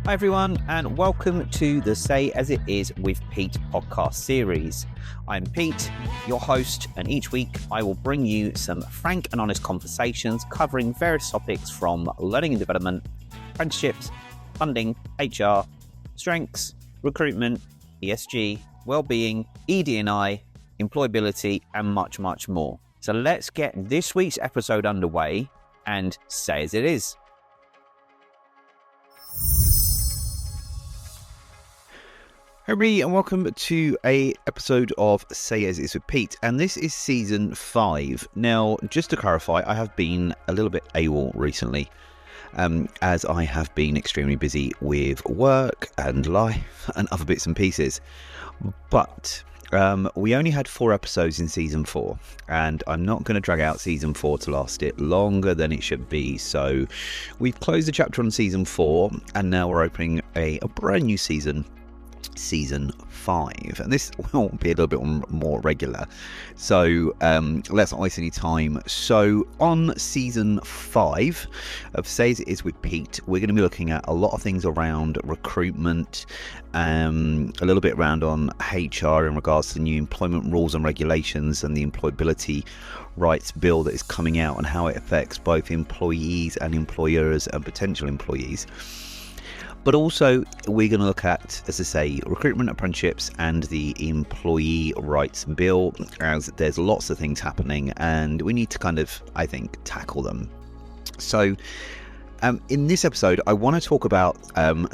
Hi everyone, and welcome to the Say As It Is with Pete podcast series. I'm Pete, your host, and each week I will bring you some frank and honest conversations covering various topics from learning and development, apprenticeships, funding, HR, strengths, recruitment, ESG, well-being, ED&I, employability, and much, much more. So let's get this week's episode underway and say as it is. Hey everybody, and welcome to a episode of Say As It Is with Pete, and this is season 5. Now, just to clarify, I have been a little bit AWOL recently, as I have been extremely busy with work and life and other bits and pieces. But we only had 4 episodes in season 4, and I'm not going to drag out season 4 to last it longer than it should be. So we've closed the chapter on season 4, and now we're opening a brand new season 5, and this will be a little bit more regular, so let's not waste any time. So on season 5 of Say As It Is with Pete, we're going to be looking at a lot of things around recruitment, a little bit around on HR in regards to the new employment rules and regulations and the employability rights bill that is coming out and how it affects both employees and employers and potential employees. But also, we're going to look at, as I say, recruitment, apprenticeships, and the employee rights bill, as there's lots of things happening, and we need to kind of, I think, tackle them. So, in this episode, I want to talk about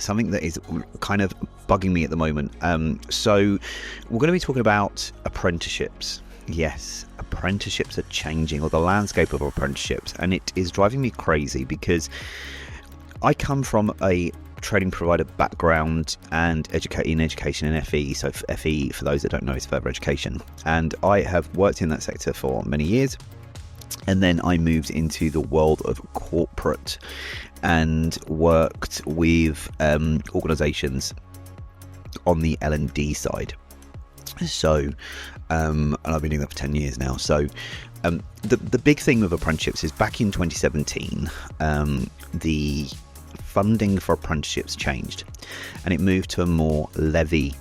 something that is kind of bugging me at the moment. So, we're going to be talking about apprenticeships. Yes, apprenticeships are changing, or the landscape of apprenticeships, and it is driving me crazy because I come from a training provider background and in education and FE. So FE, for those that don't know, is further education, and I have worked in that sector for many years, and then I moved into the world of corporate and worked with organizations on the L&D side. So and I've been doing that for 10 years now. So the big thing with apprenticeships is back in 2017 the funding for apprenticeships changed, and it moved to a more levy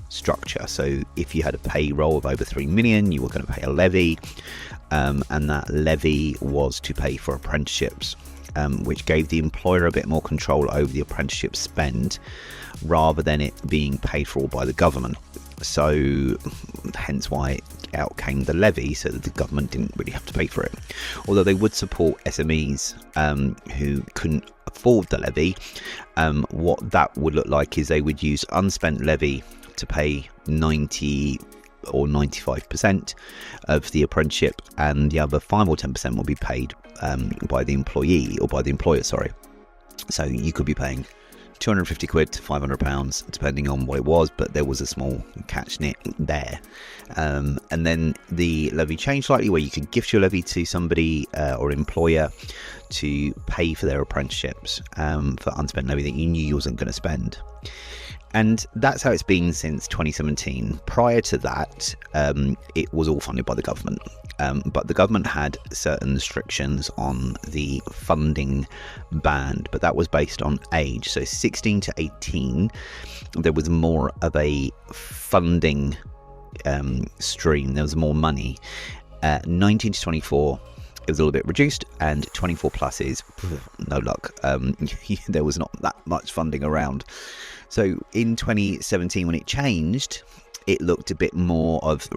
structure. So if you had a payroll of over 3 million, you were going to pay a levy, and that levy was to pay for apprenticeships, which gave the employer a bit more control over the apprenticeship spend rather than it being paid for all by the government. So hence why out came the levy, so that the government didn't really have to pay for it, although they would support SMEs who couldn't afford the levy. What that would look like is they would use unspent levy to pay 90 or 95% of the apprenticeship, and the other 5 or 10% will be paid by the employee or by the employer, sorry. So you could be paying 250 quid to 500 pounds depending on what it was, but there was a small catch in it there. And then the levy changed slightly, where you could gift your levy to somebody or employer to pay for their apprenticeships for unspent levy that you knew you wasn't going to spend. And that's how it's been since 2017. Prior to that, it was all funded by the government. But the government had certain restrictions on the funding band, but that was based on age. So 16 to 18, there was more of a funding stream. There was more money. 19 to 24, it was a little bit reduced, and 24 plus is no luck. There was not that much funding around. So in 2017, when it changed, it looked a bit more of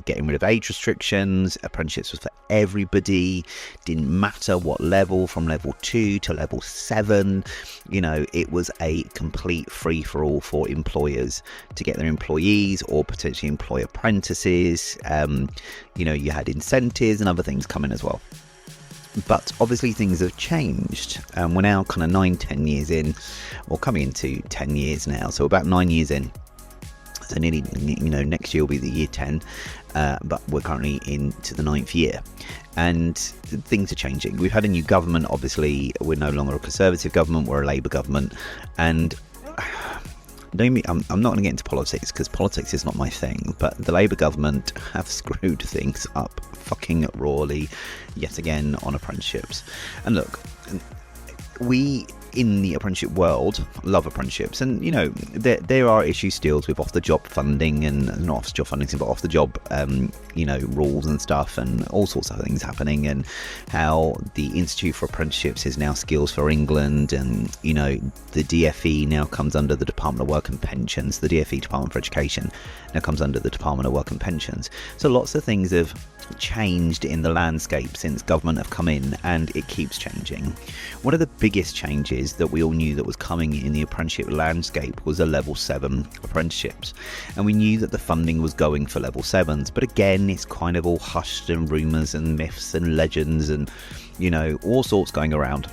getting rid of age restrictions. Apprenticeships was for everybody. Didn't matter what level, from level 2 to level 7. You know, it was a complete free-for-all for employers to get their employees or potentially employ apprentices. You know, you had incentives and other things coming as well. But obviously things have changed. We're now kind of 9-10 years in, or coming into 10 years now. So about 9 years in. So nearly, you know, next year will be the year 10, but we're currently into the 9th year, and things are changing. We've had a new government. Obviously, we're no longer a Conservative government, we're a Labour government, and I'm not going to get into politics because politics is not my thing, but the Labour government have screwed things up fucking royally yet again on apprenticeships. And look, we in the apprenticeship world love apprenticeships, and there are issues still with off-the-job funding and not off-the-job funding, but off-the-job rules and stuff, and all sorts of things happening, and how the Institute for Apprenticeships is now Skills for England, and the DFE now comes under the Department of Work and Pensions. The DFE, Department for Education, now comes under the Department of Work and Pensions. So lots of things have changed in the landscape since government have come in, and it keeps changing. One of the biggest changes that we all knew that was coming in the apprenticeship landscape was a level 7 apprenticeships, and we knew that the funding was going for level 7s, but again, it's kind of all hushed and rumours and myths and legends and all sorts going around.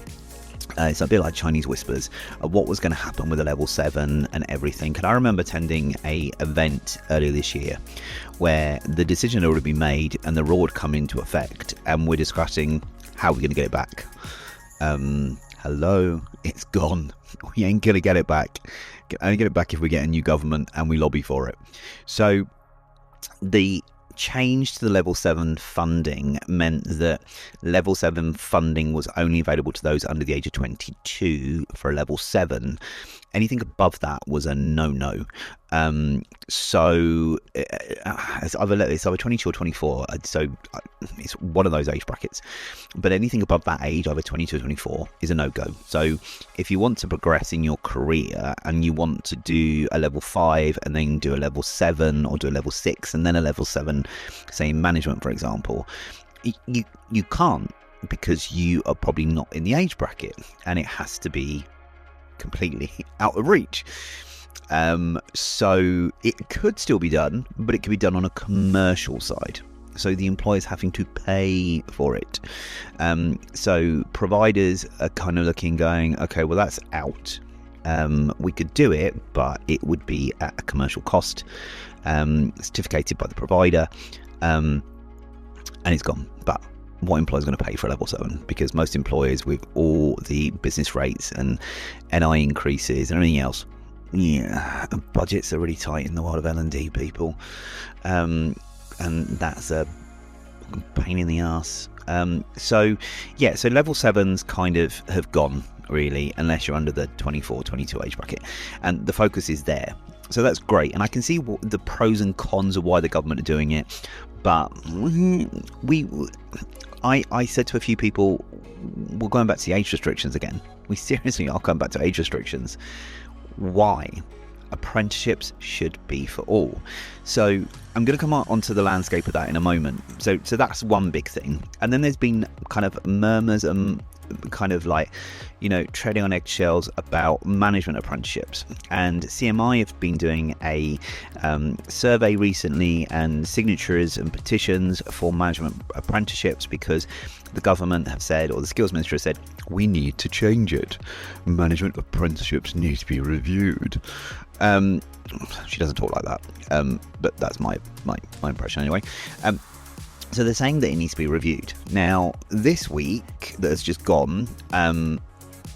It's a bit like Chinese whispers of what was going to happen with a level 7 and everything. And I remember attending a event earlier this year where the decision had already been made and the rule had come into effect, and we're discussing how we're going to get it back. Hello, it's gone. We ain't going to get it back. We can only get it back if we get a new government and we lobby for it. So the change to the level 7 funding meant that level 7 funding was only available to those under the age of 22 for a level 7. Anything above that was a no-no. So it's either 22 or 24. So it's one of those age brackets. But anything above that age, either 22 or 24, is a no-go. So if you want to progress in your career and you want to do a level 5 and then do a level 7 or do a level 6 and then a level 7, say in management, for example, you can't, because you are probably not in the age bracket, and it has to be completely out of reach. So it could still be done, but it could be done on a commercial side, so the employer's having to pay for it. So providers are kind of looking, going, okay, well, that's out. We could do it, but it would be at a commercial cost, certificated by the provider, and it's gone. But what employer is going to pay for a level 7? Because most employers, with all the business rates and NI increases and everything else, budgets are really tight in the world of L&D, people, and that's a pain in the ass. So level 7s kind of have gone, really, unless you're under the 24, 22 age bracket, and the focus is there. So that's great, and I can see the pros and cons of why the government are doing it. But I said to a few people, we're going back to the age restrictions again. We seriously are going back to age restrictions. Why? Apprenticeships should be for all. So I'm going to come onto the landscape of that in a moment. So that's one big thing. And then there's been kind of murmurs and kind of like, treading on eggshells about management apprenticeships. And CMI have been doing a survey recently, and signatures and petitions for management apprenticeships, because the government have said, or the skills minister has said, we need to change it. Management apprenticeships need to be reviewed. She doesn't talk like that, but that's my impression anyway. So they're saying that it needs to be reviewed. Now, this week that has just gone,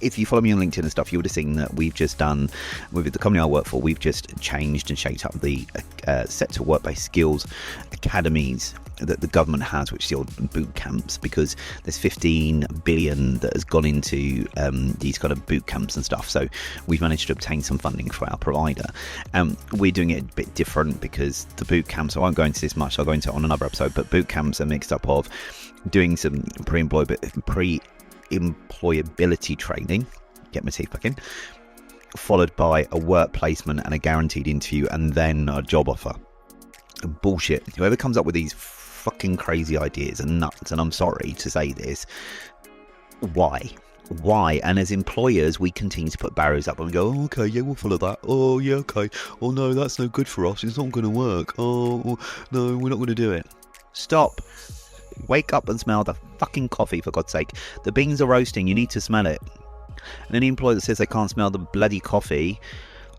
if you follow me on LinkedIn and stuff, you would have seen that we've just done, with the company I work for, we've just changed and shaped up the set to work-based skills academies that the government has, which is the old boot camps, because there's 15 billion that has gone into these kind of boot camps and stuff. So we've managed to obtain some funding for our provider. We're doing it a bit different, because the boot camps, I won't go into this much, I'll go into it on another episode, but boot camps are mixed up of doing some pre-employability training, get my teeth back in, followed by a work placement and a guaranteed interview, and then a job offer. Bullshit. Whoever comes up with these fucking crazy ideas are nuts, and I'm sorry to say this. Why? And as employers, we continue to put barriers up and we go, oh, okay, yeah, we'll follow that. Oh, yeah, okay. Oh, no, that's no good for us. It's not going to work. Oh, no, we're not going to do it. Stop. Wake up and smell the fucking coffee, for God's sake. The beans are roasting. You need to smell it. And any employer that says they can't smell the bloody coffee,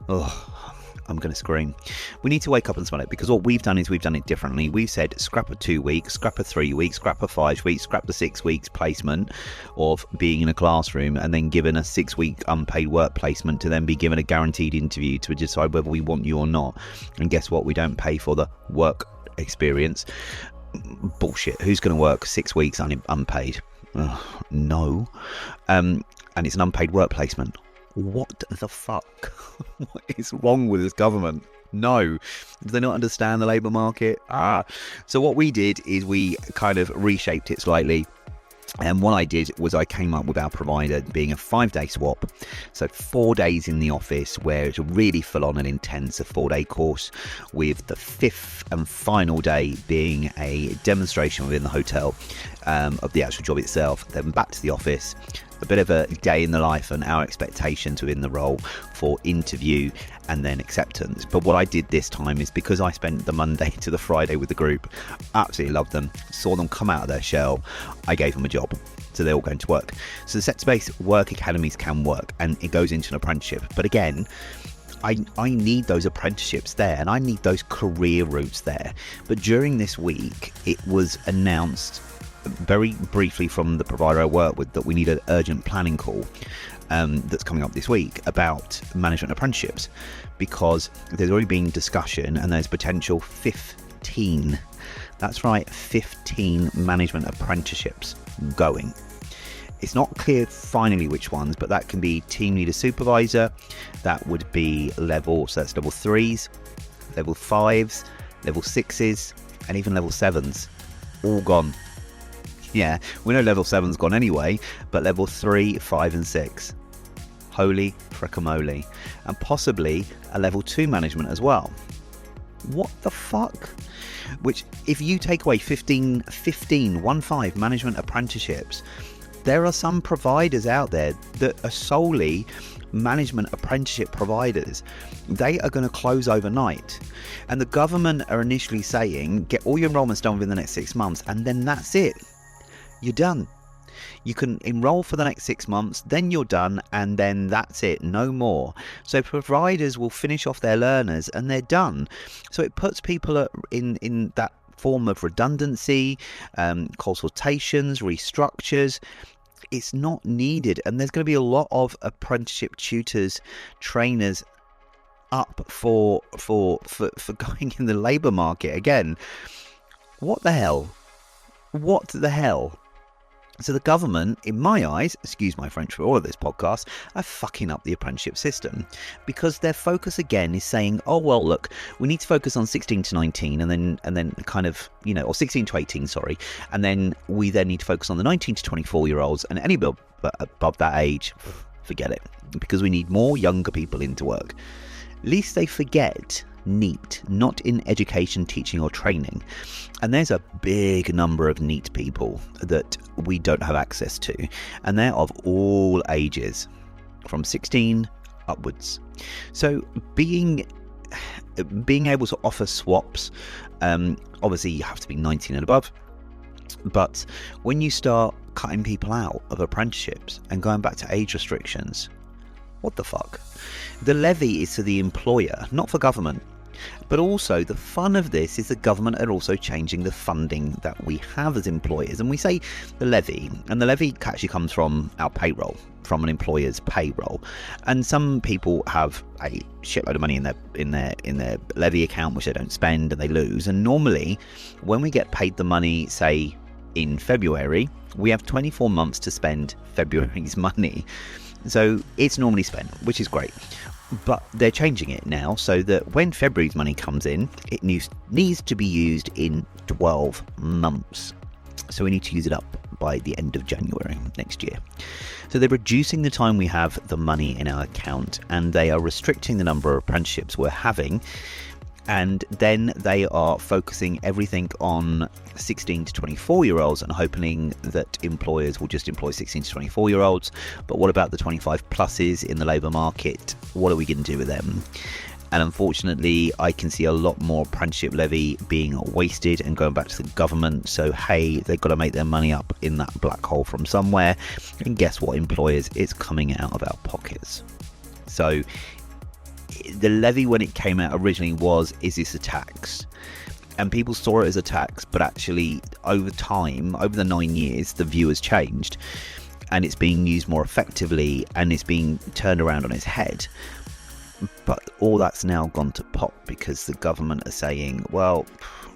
I'm going to scream. We need to wake up and smell it, because what we've done is we've done it differently. We've said scrap a 2 weeks, scrap a 3 weeks, scrap a 5 weeks, scrap the 6 weeks placement of being in a classroom, and then given a 6 week unpaid work placement to then be given a guaranteed interview to decide whether we want you or not. And guess what? We don't pay for the work experience. Bullshit. Who's going to work 6 weeks unpaid? No. And and it's an unpaid work placement. What the fuck? What is wrong with this government? No. Do they not understand the labour market? So what we did is we kind of reshaped it slightly. And what I did was I came up with our provider being a 5-day swap. So 4 days in the office, where it's really full on and intense, a 4-day course, with the 5th and final day being a demonstration within the hotel of the actual job itself. Then back to the office, a bit of a day in the life and our expectations within the role for interview and then acceptance. But what I did this time is, because I spent the Monday to the Friday with the group, absolutely loved them, saw them come out of their shell, I gave them a job. So they're all going to work. So the set-based work academies can work, and it goes into an apprenticeship. But again, I need those apprenticeships there, and I need those career routes there. But during this week, it was announced very briefly from the provider I work with that we need an urgent planning call that's coming up this week about management apprenticeships, because there's already been discussion and there's potential 15, that's right, 15 management apprenticeships going. It's not clear finally which ones, but that can be team leader supervisor, that would be level, so that's level 3s, level 5s, level 6s, and even level 7s, all gone. Yeah, we know level 7's gone anyway, but level 3, 5 and 6. Holy frickamoly. And possibly a level 2 management as well. What the fuck? Which, if you take away 15 management apprenticeships, there are some providers out there that are solely management apprenticeship providers. They are going to close overnight. And the government are initially saying, get all your enrollments done within the next 6 months, and then that's it. You're done. You can enroll for the next 6 months, then you're done, and then that's it, no more. So providers will finish off their learners and they're done. So it puts people in that form of redundancy, consultations, restructures. It's not needed, and there's going to be a lot of apprenticeship tutors, trainers up for going in the labour market again. What the hell? What the hell? So the government, in my eyes, excuse my French for all of this podcast, are fucking up the apprenticeship system, because their focus again is saying, oh well, look, we need to focus on 16 to 19 and then kind of, you know, or 16 to 18, sorry, and then we then need to focus on the 19 to 24-year-olds, and any above that age, forget it, because we need more younger people into work. Least they forget NEET, not in education, teaching or training. And there's a big number of NEET people that we don't have access to, and they're of all ages, from 16 upwards. So being able to offer swaps, obviously you have to be 19 and above, but when you start cutting people out of apprenticeships and going back to age restrictions, what the fuck? The levy is to the employer, not for government. But also, the fun of this is the government are also changing the funding that we have as employers. And we say the levy, and the levy actually comes from our payroll, from an employer's payroll. And some people have a shitload of money in their levy account, which they don't spend and they lose. And normally, when we get paid the money, say in February, we have 24 months to spend February's money. So it's normally spent, which is great. But they're changing it now so that when February's money comes in, it needs to be used in 12 months. So we need to use it up by the end of January next year. So they're reducing the time we have the money in our account, and they are restricting the number of apprenticeships we're having. And then they are focusing everything on 16 to 24-year-olds and hoping that employers will just employ 16 to 24-year-olds. But what about the 25 pluses in the labour market? What are we going to do with them? And unfortunately, I can see a lot more apprenticeship levy being wasted and going back to the government. So, hey, they've got to make their money up in that black hole from somewhere. And guess what, employers? It's coming out of our pockets. So the levy, when it came out originally, is this a tax? And people saw it as a tax, but actually over time, over the 9 years, the view has changed and it's being used more effectively and it's being turned around on its head. But all that's now gone to pot because the government are saying, well,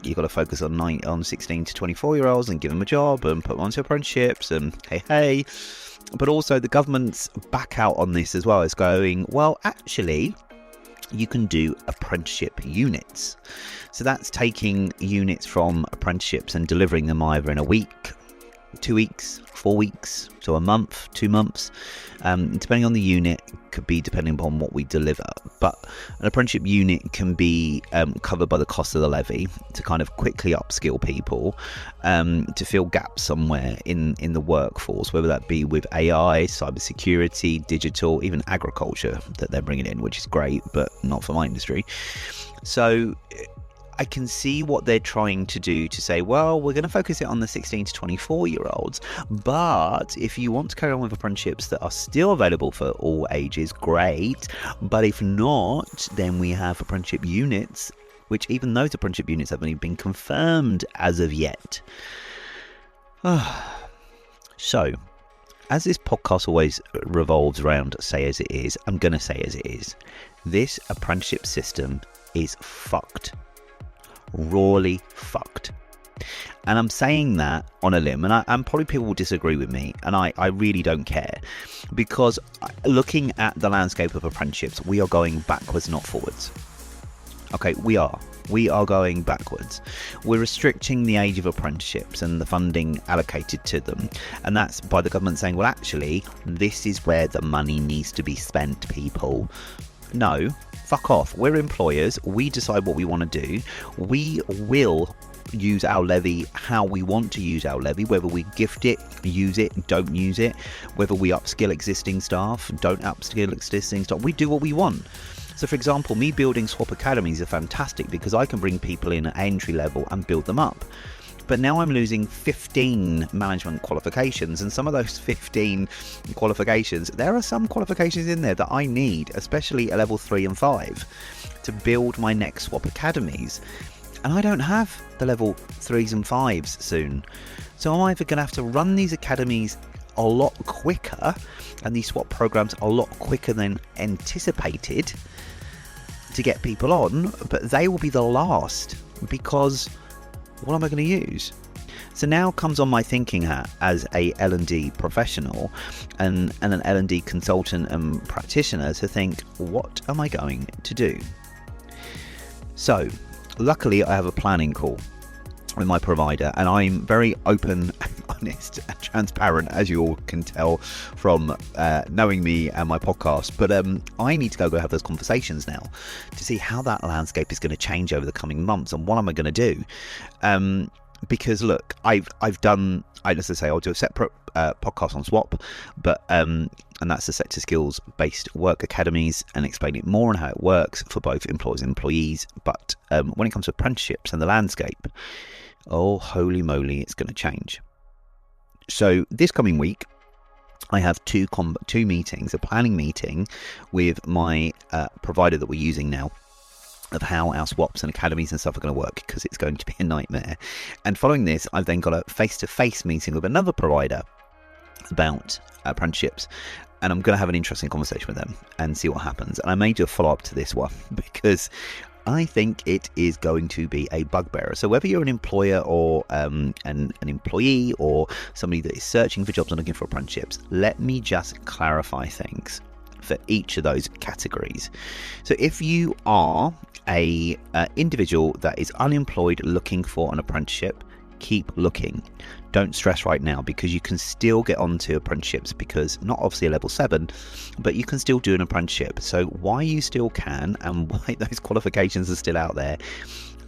you've got to focus on 16 to 24-year-olds and give them a job and put them onto apprenticeships and hey. But also the government's back out on this as well. It's going, well, actually, you can do apprenticeship units. So that's taking units from apprenticeships and delivering them either in a week, 2 weeks, 4 weeks, so a month, 2 months, depending on the unit. Could be depending upon what we deliver, but an apprenticeship unit can be covered by the cost of the levy to kind of quickly upskill people, to fill gaps somewhere in the workforce, whether that be with AI, cybersecurity, digital, even agriculture that they're bringing in, which is great, but not for my industry. So I can see what they're trying to do to say, well, we're going to focus it on the 16 to 24 year olds, but if you want to carry on with apprenticeships that are still available for all ages, great, but if not, then we have apprenticeship units, which even those apprenticeship units haven't even been confirmed as of yet. So, as this podcast always revolves around say as it is, I'm going to say as it is. This apprenticeship system is fucked. Rawly fucked. And I'm saying that on a limb, and probably people will disagree with me, and I really don't care, because looking at the landscape of apprenticeships, we are going backwards, not forwards. Okay, we are going backwards. We're restricting the age of apprenticeships and the funding allocated to them, and that's by the government saying, well, actually, this is where the money needs to be spent, people. No, fuck off. We're employers. We decide what we want to do. We will use our levy how we want to use our levy, whether we gift it, use it, don't use it, whether we upskill existing staff, don't upskill existing staff. We do what we want. So, for example, me building swap academies are fantastic because I can bring people in at entry level and build them up. But now I'm losing 15 management qualifications, and some of those 15 qualifications, there are some qualifications in there that I need, especially at level 3 and 5, to build my next swap academies. And I don't have the level 3s and 5s soon. So I'm either going to have to run these academies a lot quicker, and these swap programs a lot quicker than anticipated to get people on, but they will be the last, because what am I going to use? So now comes on my thinking hat as a L&D professional and an L&D consultant and practitioner to think, what am I going to do? So luckily I have a planning call with my provider, and I'm very open, honest and transparent, as you all can tell from knowing me and my podcast. But I need to go have those conversations now to see how that landscape is going to change over the coming months, and what am I going to do? Because look, I've done, as I say, I'll do a separate podcast on swap, but and that's the sector skills based work academies, and explain it more on how it works for both employers and employees. But when it comes to apprenticeships and the landscape, oh holy moly, it's going to change. So this coming week, I have two meetings, a planning meeting with my provider that we're using now, of how our swaps and academies and stuff are going to work, because it's going to be a nightmare. And following this, I've then got a face-to-face meeting with another provider about apprenticeships, and I'm going to have an interesting conversation with them and see what happens. And I may do a follow-up to this one, because I think it is going to be a bugbearer. So whether you're an employer or an employee, or somebody that is searching for jobs and looking for apprenticeships, let me just clarify things for each of those categories. So if you are a individual that is unemployed looking for an apprenticeship, keep looking. Don't stress right now, because you can still get onto apprenticeships, because not obviously a level 7, but you can still do an apprenticeship. So why you still can, and why those qualifications are still out there,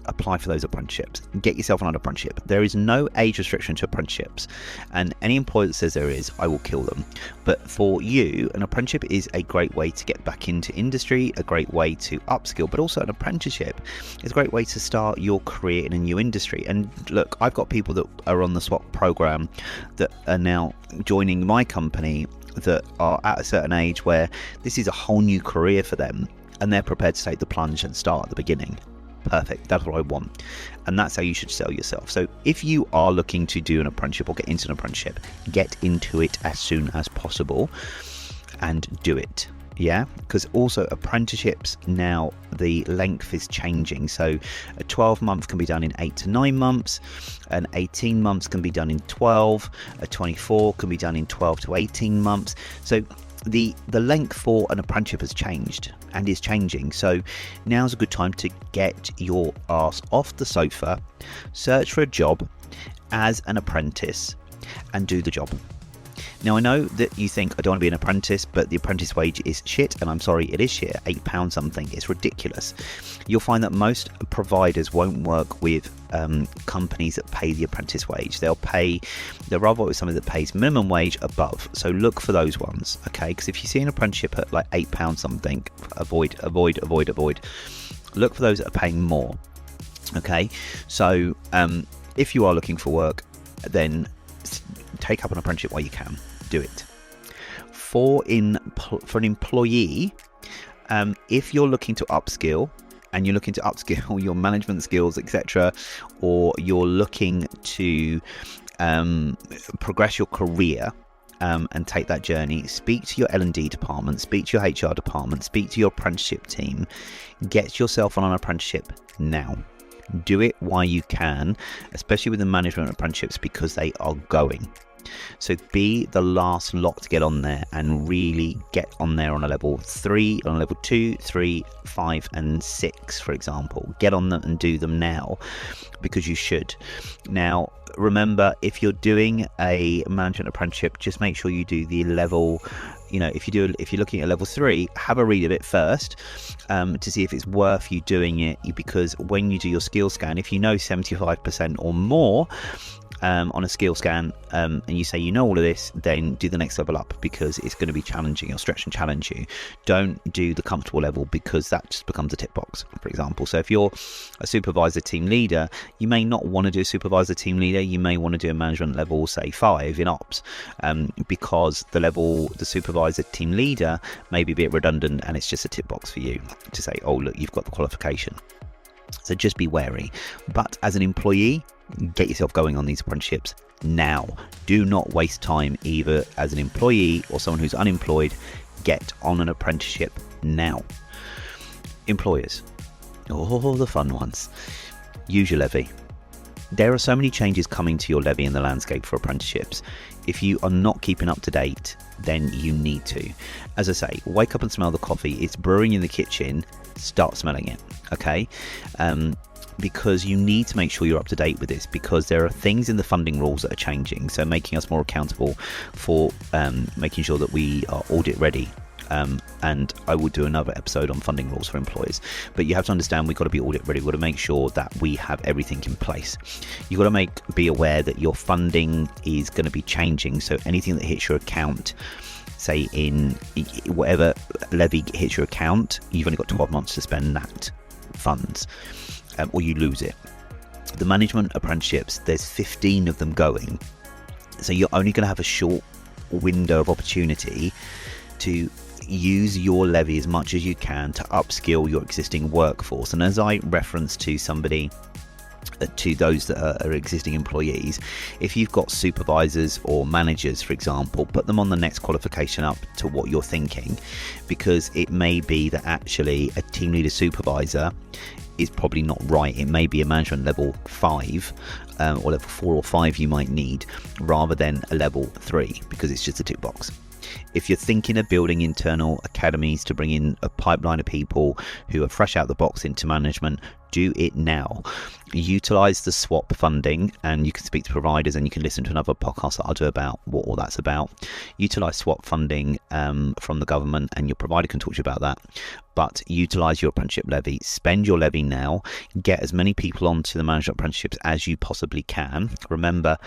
apply for those apprenticeships. Get yourself on an apprenticeship. There is no age restriction to apprenticeships, and any employer that says there is, I will kill them. But for you, an apprenticeship is a great way to get back into industry, a great way to upskill, but also an apprenticeship is a great way to start your career in a new industry. And look, I've got people that are on the swap program that are now joining my company that are at a certain age where this is a whole new career for them, and they're prepared to take the plunge and start at the beginning. Perfect. That's what I want. And that's how you should sell yourself. So if you are looking to do an apprenticeship or get into an apprenticeship, get into it as soon as possible and do it. Yeah, because also apprenticeships now, the length is changing. So a 12-month can be done in 8 to 9 months, an 18 months can be done in 12, a 24 can be done in 12 to 18 months. So the length for an apprenticeship has changed and is changing. So now's a good time to get your ass off the sofa, search for a job as an apprentice and do the job. Now, I know that you think I don't want to be an apprentice, but the apprentice wage is shit, and I'm sorry, it is shit. £8 something. It's ridiculous. You'll find that most providers won't work with companies that pay the apprentice wage. They'll rather work with somebody that pays minimum wage above. So look for those ones, okay? Because if you see an apprenticeship at like £8 something, avoid. Look for those that are paying more, okay? So if you are looking for work, then take up an apprenticeship while you can. Do it. For an employee, if you're looking to upskill and you're looking to upskill your management skills, etc., or you're looking to progress your career and take that journey, speak to your L&D department, speak to your HR department, speak to your apprenticeship team. Get yourself on an apprenticeship now. Do it while you can, especially with the management apprenticeships, because they are going. So be the last lot to get on there and really get on there on a level 3, on a level 2, 3, 5 and 6, for example. Get on them and do them now, because you should. Now, remember, if you're doing a management apprenticeship, just make sure you do the level, if you're looking at level 3, have a read of it first to see if it's worth you doing it, because when you do your skill scan, if you know 75% or more on a skill scan, and you say you know all of this, then do the next level up, because it's going to be challenging. It'll stretch and challenge you. Don't do the comfortable level, because that just becomes a tick box, for example. So if you're a supervisor team leader, you may not want to do a supervisor team leader. You may want to do a management level, say 5 in ops, because the supervisor team leader may be a bit redundant, and it's just a tick box for you to say, oh look, you've got the qualification. So just be wary. But as an employee, get yourself going on these apprenticeships now. Do not waste time, either as an employee or someone who's unemployed. Get on an apprenticeship now. Employers, all the fun ones. Use your levy. There are so many changes coming to your levy in the landscape for apprenticeships. If you are not keeping up to date, then you need to. As I say, wake up and smell the coffee. It's brewing in the kitchen. Start smelling it, okay? Because you need to make sure you're up to date with this, because there are things in the funding rules that are changing, so making us more accountable for making sure that we are audit ready. And I will do another episode on funding rules for employers. But you have to understand, we've got to be audit ready. We've got to make sure that we have everything in place. You've got to be aware that your funding is going to be changing. So anything that hits your account, say in whatever levy hits your account, you've only got 12 months to spend that funds, or you lose it. The management apprenticeships, there's 15 of them going. So you're only going to have a short window of opportunity to use your levy as much as you can to upskill your existing workforce. And as I referenced to somebody, to those that are existing employees, if you've got supervisors or managers, for example, put them on the next qualification up to what you're thinking, because it may be that actually a team leader supervisor is probably not right. It may be a management level 5 or level 4 or 5 you might need, rather than a level 3, because it's just a tick box. If you're thinking of building internal academies to bring in a pipeline of people who are fresh out the box into management, do it now. Utilize the swap funding, and you can speak to providers, and you can listen to another podcast that I'll do about what all that's about. Utilize swap funding from the government, and your provider can talk to you about that. But utilize your apprenticeship levy. Spend your levy now. Get as many people onto the management apprenticeships as you possibly can. Remember,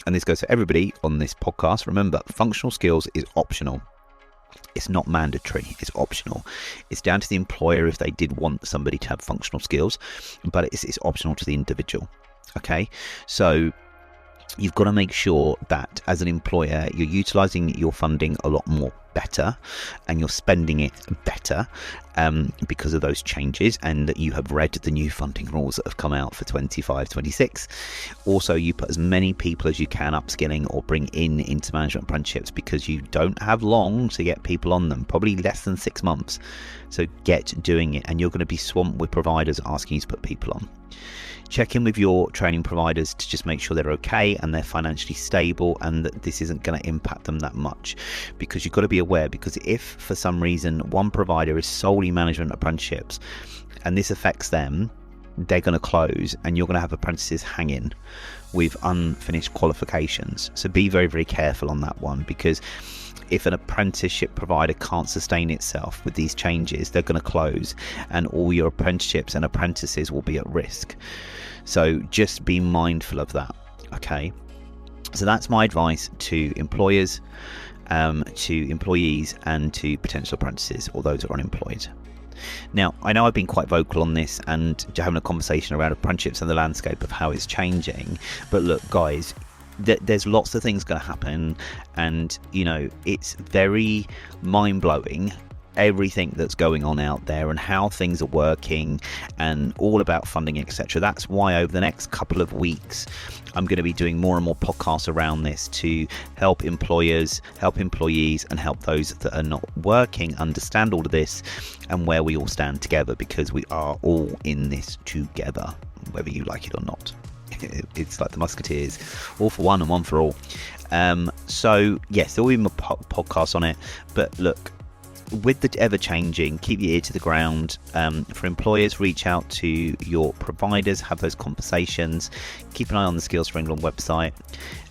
and this goes for everybody on this podcast, remember, functional skills is optional. It's not mandatory, it's optional. It's down to the employer if they did want somebody to have functional skills, but it's optional to the individual. Okay, so you've got to make sure that as an employer, you're utilizing your funding a lot more. better and you're spending it better because of those changes, and that you have read the new funding rules that have come out for 25-26. Also, you put as many people as you can upskilling or bring into management apprenticeships, because you don't have long to get people on them, probably less than 6 months. So get doing it, and you're going to be swamped with providers asking you to put people on. Check in with your training providers to just make sure they're okay and they're financially stable, and that this isn't going to impact them that much, because you've got to be aware, because if for some reason one provider is solely management apprenticeships and this affects them, they're going to close and you're going to have apprentices hanging with unfinished qualifications. So be very, very careful on that one, because if an apprenticeship provider can't sustain itself with these changes, they're going to close and all your apprenticeships and apprentices will be at risk. So just be mindful of that. Okay, so that's my advice to employers, to employees, and to potential apprentices or those who are unemployed. Now, I know I've been quite vocal on this and having a conversation around apprenticeships and the landscape of how it's changing, but look guys, there's lots of things going to happen, and you know, it's very mind-blowing everything that's going on out there and how things are working and all about funding, etc. That's why over the next couple of weeks I'm going to be doing more and more podcasts around this to help employers, help employees, and help those that are not working understand all of this and where we all stand together, because we are all in this together, whether you like it or not. It's like the Musketeers, all for one and one for all. So yes, there will be more podcasts on it, but look, with the ever changing, keep your ear to the ground. For employers, reach out to your providers, have those conversations, keep an eye on the Skills for England website.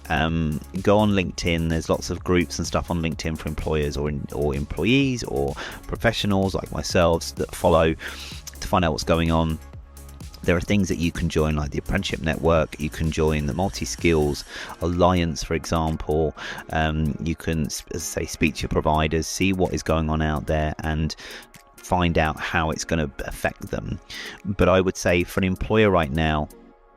Go on LinkedIn, there's lots of groups and stuff on LinkedIn for employers or employees or professionals like myself that follow to find out what's going on. There are things that you can join, like the Apprenticeship Network. You can join the Multi-Skills Alliance, for example. You can, as I say, speak to your providers, see what is going on out there, and find out how it's going to affect them. But I would say for an employer right now,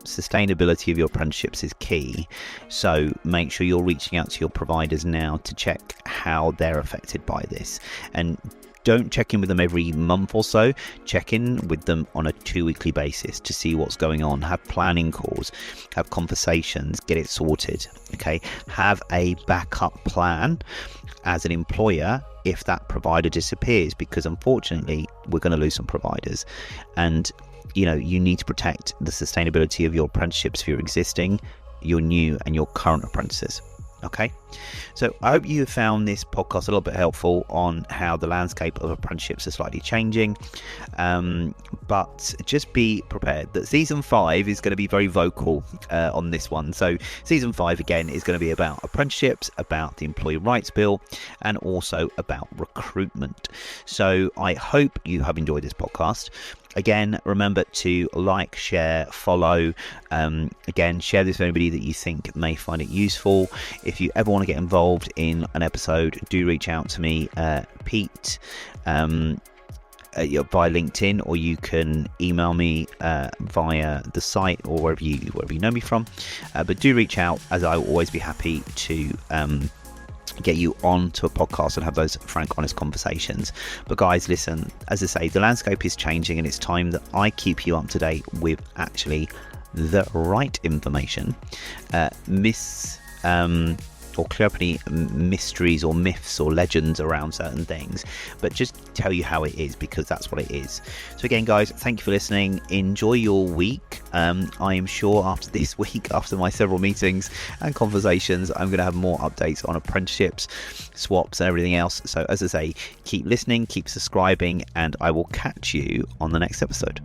sustainability of your apprenticeships is key. So make sure you're reaching out to your providers now to check how they're affected by this. And don't check in with them every month or so. Check in with them on a 2-weekly basis to see what's going on. Have planning calls, have conversations, get it sorted. Okay, have a backup plan as an employer if that provider disappears, because unfortunately we're going to lose some providers, and you know, you need to protect the sustainability of your apprenticeships for your existing, your new, and your current apprentices. Okay, so I hope you have found this podcast a little bit helpful on how the landscape of apprenticeships are slightly changing, but just be prepared that season 5 is going to be very vocal on this one. So season 5 again is going to be about apprenticeships, about the Employee Rights Bill, and also about recruitment. So I hope you have enjoyed this podcast. Again, remember to like, share, follow. Again, share this with anybody that you think may find it useful. If you ever want to get involved in an episode, do reach out to me, Pete, via LinkedIn, or you can email me via the site or wherever you know me from. But do reach out, as I will always be happy to get you on to a podcast and have those frank, honest conversations. But guys, listen, as I say, the landscape is changing, and it's time that I keep you up to date with actually the right information. Or clear up any mysteries or myths or legends around certain things, but just tell you how it is, because that's what it is. So again, guys, thank you for listening. Enjoy your week. I am sure after this week, after my several meetings and conversations, I'm going to have more updates on apprenticeships, swaps, and everything else. So as I say, keep listening, keep subscribing, and I will catch you on the next episode.